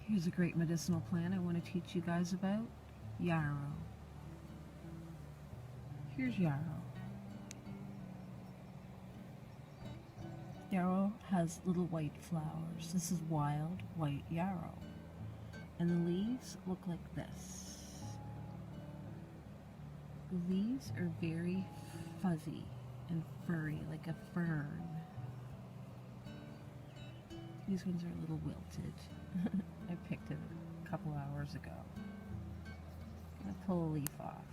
Here's a great medicinal plant I want to teach you guys about. Yarrow. Here's yarrow. Yarrow has little white flowers. This is wild white yarrow. And the leaves look like this. The leaves are very fuzzy and furry, like a fern. These ones are a little wilted. I picked it a couple hours ago. I'm going to pull a leaf off.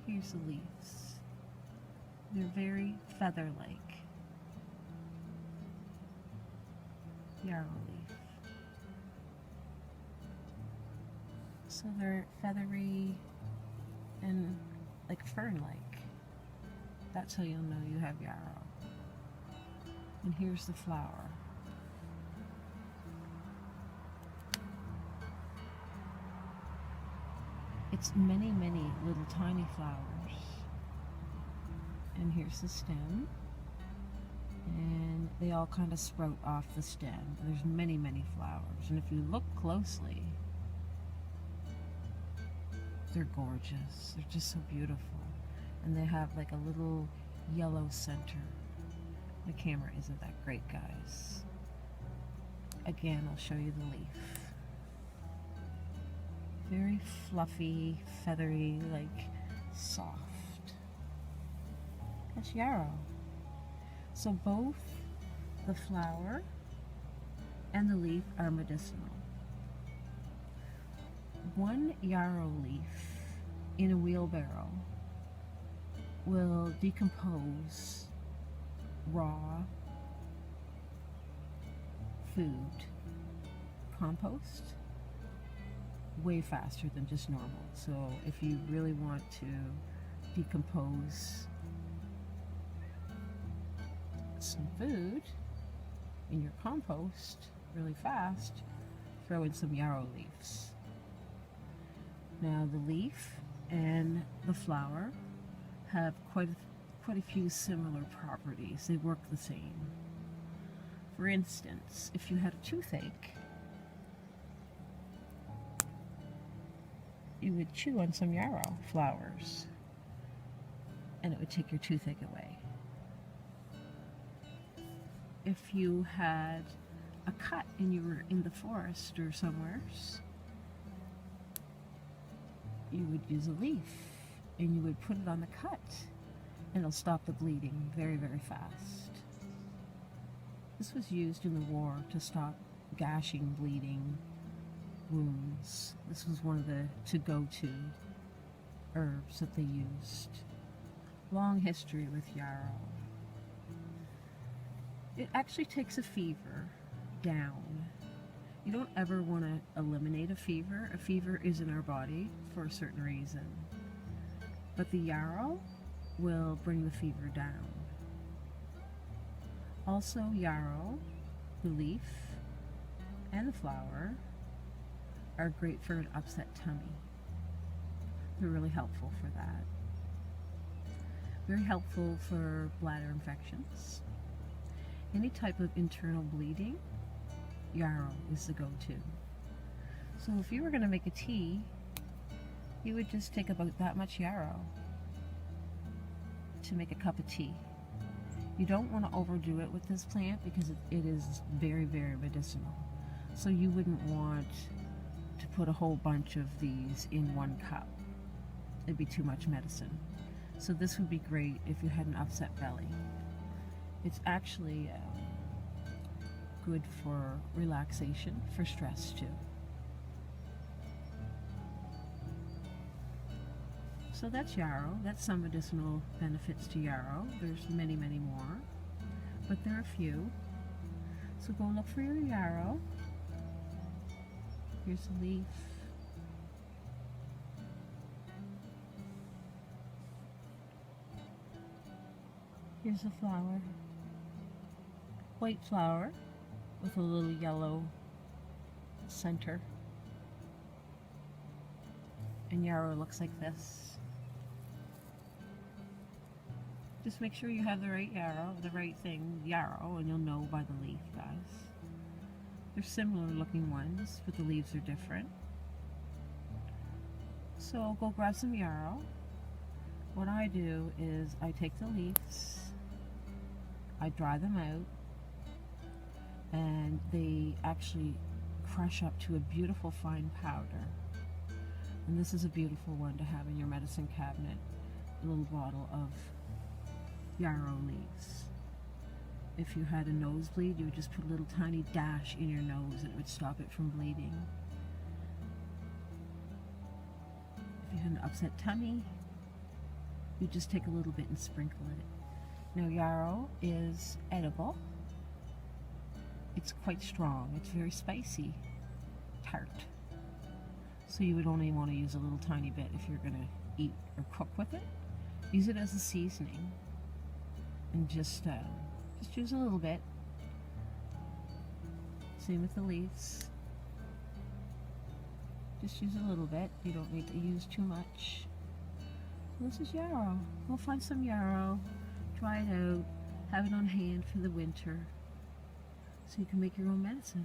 Here's the leaves. They're very feather-like. Yarrow leaf. So they're feathery and like fern-like. That's how you'll know you have yarrow. And here's the flower. It's many, many little tiny flowers. And here's the stem. And they all kind of sprout off the stem. There's many, many flowers. And if you look closely, they're gorgeous. They're just so beautiful. And they have like a little yellow center. The camera isn't that great, guys. Again, I'll show you the leaf. Very fluffy, feathery, like soft. That's yarrow. So both the flower and the leaf are medicinal. One yarrow leaf in a wheelbarrow will decompose raw food, compost, way faster than just normal. So if you really want to decompose some food in your compost really fast, throw in some yarrow leaves. Now the leaf and the flower have quite a few similar properties. They work the same. For instance, if you had a toothache, you would chew on some yarrow flowers and it would take your toothache away. If you had a cut and you were in the forest or somewhere, you would use a leaf and you would put it on the cut and it'll stop the bleeding very, very fast. This was used in the war to stop gashing, bleeding, wounds. This was one of the to-go-to herbs that they used. Long history with yarrow. It actually takes a fever down. You don't ever want to eliminate a fever. A fever is in our body for a certain reason. But the yarrow will bring the fever down. Also, yarrow, the leaf, and the flower are great for an upset tummy. They're really helpful for that. Very helpful for bladder infections. Any type of internal bleeding, yarrow is the go-to. So if you were going to make a tea, you would just take about that much yarrow to make a cup of tea. You don't want to overdo it with this plant because it is very, very medicinal. So you wouldn't want to put a whole bunch of these in one cup. It'd be too much medicine. So this would be great if you had an upset belly. It's actually good for relaxation, for stress too. So that's yarrow. That's some medicinal benefits to yarrow. There's many, many more, but there are a few. So go look for your yarrow. Here's the leaf. Here's the flower. White flower with a little yellow center. And yarrow looks like this. Just make sure you have the right yarrow, the right thing, yarrow, and you'll know by the leaf, guys. They're similar looking ones, but the leaves are different. So I'll go grab some yarrow. What I do is I take the leaves, I dry them out, and they actually crush up to a beautiful fine powder. And this is a beautiful one to have in your medicine cabinet, a little bottle of yarrow leaves. If you had a nosebleed, you would just put a little tiny dash in your nose and it would stop it from bleeding. If you had an upset tummy, you just take a little bit and sprinkle it. Now, yarrow is edible. It's quite strong. It's very spicy, tart. So you would only want to use a little tiny bit if you're going to eat or cook with it. Use it as a seasoning, and just use a little bit. Same with the leaves. Just use a little bit. You don't need to use too much. This is yarrow. We'll find some yarrow, dry it out, have it on hand for the winter, so you can make your own medicine.